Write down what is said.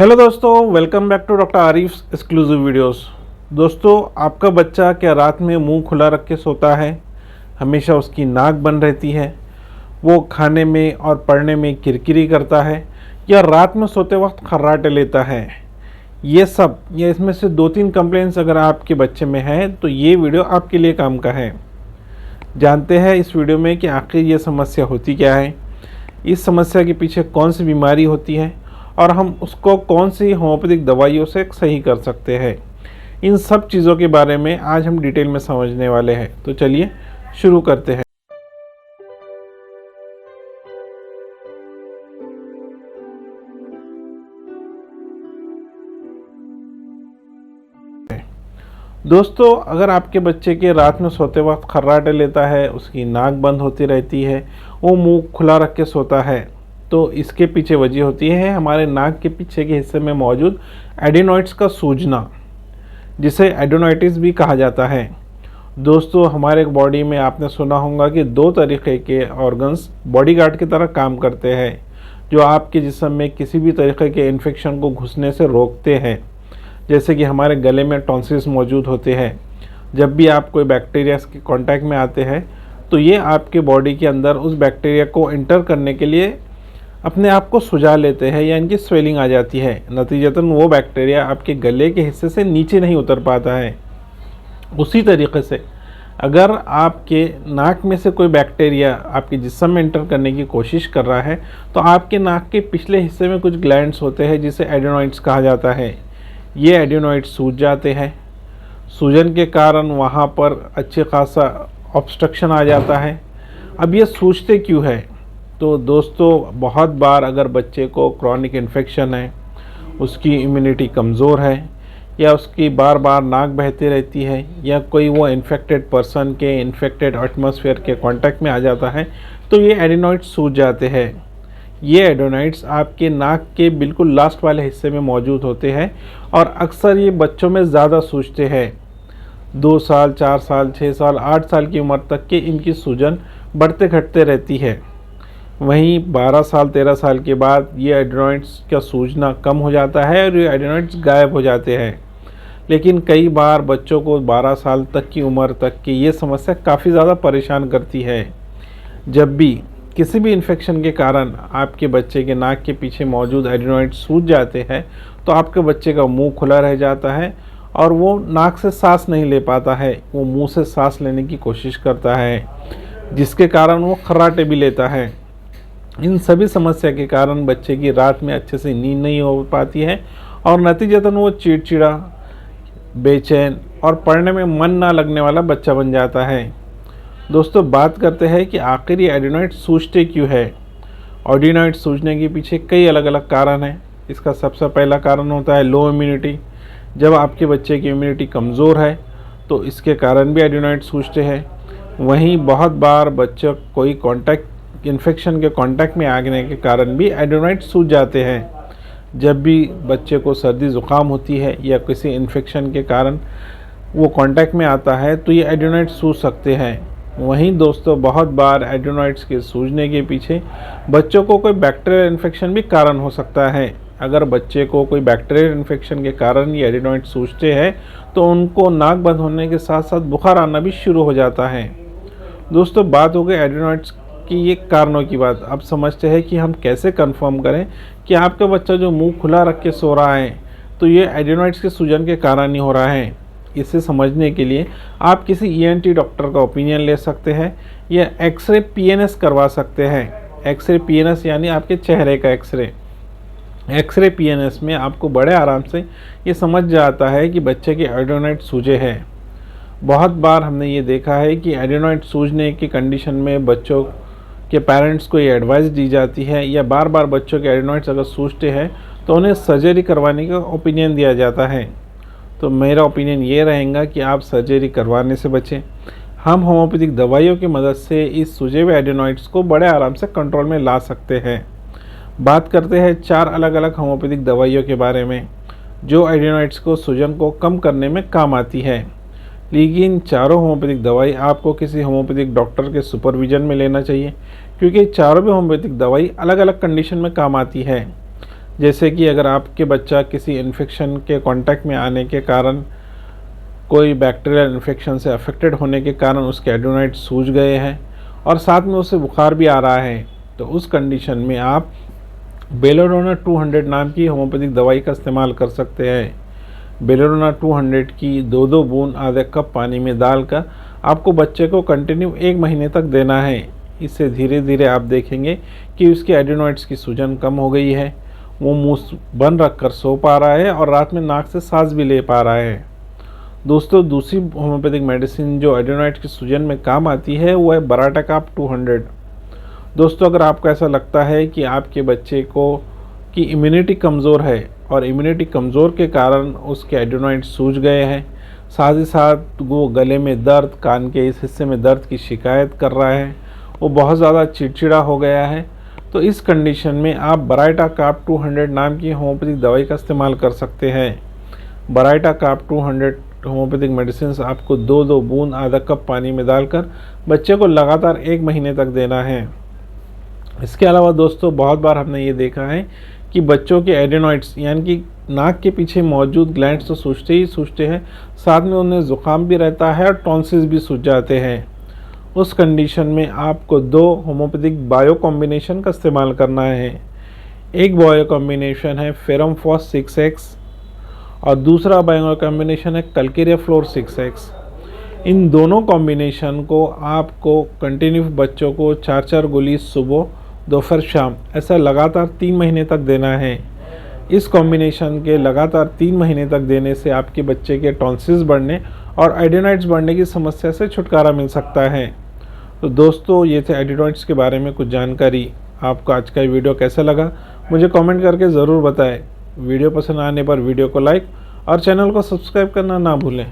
Hello दोस्तों, welcome back to doctor Arif exclusive videos. दोस्तों, आपका बच्चा क्या रात में मुंह खुला रख के सोता है? हमेशा उसकी नाक बंद रहती है, वो खाने में और पढ़ने में किरकिरी करता है, या रात में सोते वक्त खर्राटे लेता है? ये इसमें से 2-3 कंप्लेंट्स अगर आपके बच्चे में हैं तो ये वीडियो आपके लिए काम का है। जानते हैं इस वीडियो में कि आखिर ये समस्या होती क्या है, इस समस्या के पीछे कौन सी बीमारी होती है और हम उसको कौन सी होम्योपैथिक दवाइयों से सही कर सकते हैं। इन सब चीज़ों के बारे में आज हम डिटेल में समझने वाले हैं। तो चलिए शुरू करते हैं। दोस्तों, अगर आपके बच्चे के रात में सोते वक्त खर्राटे लेता है, उसकी नाक बंद होती रहती है, वो मुंह खुला रख के सोता है, तो इसके पीछे वजह होती है हमारे नाक के पीछे के हिस्से में मौजूद एडिनॉइड्स का सूजना, जिसे एडिनोइटिस भी कहा जाता है। दोस्तों, हमारे बॉडी में आपने सुना होगा कि 2 तरीके के ऑर्गन्स बॉडीगार्ड की तरह काम करते हैं, जो आपके जिस्म में किसी भी तरीके के इन्फेक्शन को घुसने से रोकते हैं। जैसे कि हमारे गले में टॉन्सिल्स मौजूद होते हैं। जब भी आप कोई बैक्टीरिया के कांटेक्ट में आते हैं तो ये आपके बॉडी के अंदर उस बैक्टीरिया को इंटर करने के लिए अपने आप को सुझा लेते हैं या इनकी स्वेलिंग आ जाती है। नतीजतन वो बैक्टीरिया आपके गले के हिस्से से नीचे नहीं उतर पाता है। उसी तरीके से अगर आपके नाक में से कोई बैक्टीरिया आपके जिस्म में इंटर करने की कोशिश कर रहा है तो आपके नाक के पिछले हिस्से में कुछ ग्लैंड्स होते हैं जिसे एडिनॉइड्स कहा जाता है। ये एडिनॉइड्स सूज जाते हैं। सूजन के कारण वहाँ पर अच्छे खासा ऑब्स्ट्रक्शन आ जाता है। अब ये सूजते क्यों है? तो दोस्तों, बहुत बार अगर बच्चे को क्रॉनिक इन्फेक्शन है, उसकी इम्यूनिटी कमज़ोर है, या उसकी बार बार नाक बहती रहती है, या कोई वो इन्फेक्टेड पर्सन के इन्फेक्टेड एटमॉस्फेयर के कांटेक्ट में आ जाता है, तो ये एडिनॉइड्स सूज जाते हैं। ये एडिनॉइड्स आपके नाक के बिल्कुल लास्ट वाले हिस्से में मौजूद होते हैं और अक्सर ये बच्चों में ज़्यादा सूजते हैं। 2 साल, 4 साल, 6 साल, 8 साल की उम्र तक के इनकी सूजन बढ़ते घटते रहती है। वहीं 12 साल, 13 साल के बाद ये एडिनॉइड्स का सूजना कम हो जाता है और ये एडिनॉइड्स गायब हो जाते हैं। लेकिन कई बार बच्चों को 12 साल तक की उम्र तक की ये समस्या काफ़ी ज़्यादा परेशान करती है। जब भी किसी भी इन्फेक्शन के कारण आपके बच्चे के नाक के पीछे मौजूद एडिनॉइड्स सूज जाते हैं तो आपके बच्चे का मुंह खुला रह जाता है और वो नाक से सांस नहीं ले पाता है, वो मुंह से सांस लेने की कोशिश करता है, जिसके कारण वो खर्राटे भी लेता है। इन सभी समस्या के कारण बच्चे की रात में अच्छे से नींद नहीं हो पाती है और नतीजतन वो चिड़चिड़ा, बेचैन और पढ़ने में मन ना लगने वाला बच्चा बन जाता है। दोस्तों, बात करते हैं कि आखिर ये एडिनॉइड्स सूजते क्यों है। एडिनॉइड्स सूजने के पीछे कई अलग अलग कारण हैं। इसका सबसे पहला कारण होता है लो इम्यूनिटी। जब आपके बच्चे की इम्यूनिटी कमज़ोर है तो इसके कारण भी एडिनॉइड्स सूजते हैं। वहीं बहुत बार बच्चे कोई इन्फेक्शन के कांटेक्ट में आने के कारण भी एडिनॉइड्स सूज जाते हैं। जब भी बच्चे को सर्दी ज़ुकाम होती है या किसी इन्फेक्शन के कारण वो कांटेक्ट में आता है तो ये एडिनॉइड्स सूज सकते हैं। वहीं दोस्तों, बहुत बार एडिनॉइड्स के सूजने के पीछे बच्चों को कोई बैक्टीरियल इन्फेक्शन भी कारण हो सकता है। अगर बच्चे को कोई बैक्टीरियल इन्फेक्शन के कारण ये एडिनॉइड्स सूजते हैं तो उनको नाक बंद होने के साथ साथ बुखार आना भी शुरू हो जाता है। दोस्तों, बात हो गई एडिनॉइड्स की ये कारणों की बात। अब समझते हैं कि हम कैसे कंफर्म करें कि आपका बच्चा जो मुंह खुला रख के सो रहा है तो ये एडिनॉइड्स के सूजन के कारण ही हो रहा है। इसे समझने के लिए आप किसी ईएनटी डॉक्टर का ओपिनियन ले सकते हैं या एक्सरे पीएनएस करवा सकते हैं। एक्सरे पीएनएस यानी आपके चेहरे का एक्सरे पीएनएस में आपको बड़े आराम से ये समझ जाता है कि बच्चे के एडिनॉइड्स सूजे हैं। बहुत बार हमने ये देखा है कि एडिनॉइड सूजने की कंडीशन में बच्चों के पेरेंट्स को ये एडवाइस दी जाती है या बार बार बच्चों के एडिनॉइड्स अगर सूजते हैं तो उन्हें सर्जरी करवाने का ओपिनियन दिया जाता है। तो मेरा ओपिनियन ये रहेगा कि आप सर्जरी करवाने से बचें। हम होम्योपैथिक दवाइयों की मदद से इस सूजे हुए एडिनॉइड्स को बड़े आराम से कंट्रोल में ला सकते हैं। बात करते हैं 4 अलग अलग होम्योपैथिक दवाइयों के बारे में जो एडिनॉइड्स को सूजन को कम करने में काम आती है। लेकिन चारों होम्योपैथिक दवाई आपको किसी होम्योपैथिक डॉक्टर के सुपरविजन में लेना चाहिए, क्योंकि चारों भी होम्योपैथिक दवाई अलग अलग कंडीशन में काम आती है। जैसे कि अगर आपके बच्चा किसी इन्फेक्शन के कांटेक्ट में आने के कारण, कोई बैक्टीरियल इन्फेक्शन से अफेक्टेड होने के कारण उसके एडिनोइड सूज गए हैं और साथ में उसे बुखार भी आ रहा है, तो उस कंडीशन में आप बेलेडोना 200 नाम की होम्योपैथिक दवाई का इस्तेमाल कर सकते हैं। बेलेडोना 200 की 2-2 बूंद आधे कप पानी में डालकर आपको बच्चे को कंटिन्यू 1 महीने तक देना है। इससे धीरे धीरे आप देखेंगे कि उसके एडिनोइड्स की सूजन कम हो गई है, वो मुंह बंद रखकर सो पा रहा है और रात में नाक से सांस भी ले पा रहा है। दोस्तों, दूसरी होम्योपैथिक मेडिसिन जो एडिनोइड की सूजन में काम आती है वो है बराटाकाप 200। दोस्तों, अगर आपको ऐसा लगता है कि आपके बच्चे की इम्यूनिटी कमज़ोर है और इम्यूनिटी कमज़ोर के कारण उसके एडिनोइड सूज गए हैं, साथ ही साथ वो गले में दर्द, कान के इस हिस्से में दर्द की शिकायत कर रहा है, वो बहुत ज़्यादा चिड़चिड़ा हो गया है, तो इस कंडीशन में आप बराटाकाप 200 नाम की होम्योपैथिक दवाई का इस्तेमाल कर सकते हैं। बराटाकाप 200 होम्योपैथिक मेडिसिन आपको 2-2 बूंद आधा कप पानी में डालकर बच्चे को लगातार 1 महीने तक देना है। इसके अलावा दोस्तों, बहुत बार हमने ये देखा है कि बच्चों के एडिनोइड्स यानी कि नाक के पीछे मौजूद ग्लैंड्स तो सूजते ही सूजते हैं, साथ में उन्हें ज़ुकाम भी रहता है और टॉन्सिल्स भी सूज जाते हैं। उस कंडीशन में आपको 2 होम्योपैथिक बायो कॉम्बिनेशन का इस्तेमाल करना है। एक बायो कॉम्बिनेशन है फेरमफॉस 6x और दूसरा बायो कॉम्बिनेशन है कल्केरिया फ्लोर 6x। इन दोनों कॉम्बिनेशन को आपको कंटिन्यू बच्चों को 4-4 गोली सुबह, दोपहर, शाम ऐसा लगातार 3 महीने तक देना है। इस कॉम्बिनेशन के लगातार 3 महीने तक देने से आपके बच्चे के टॉन्सिल्स बढ़ने और एडिनोइड्स बढ़ने की समस्या से छुटकारा मिल सकता है। तो दोस्तों, ये थे एडिनोइड्स के बारे में कुछ जानकारी। आपको आज का वीडियो कैसा लगा मुझे कमेंट करके ज़रूर बताएं। वीडियो पसंद आने पर वीडियो को लाइक और चैनल को सब्सक्राइब करना ना भूलें।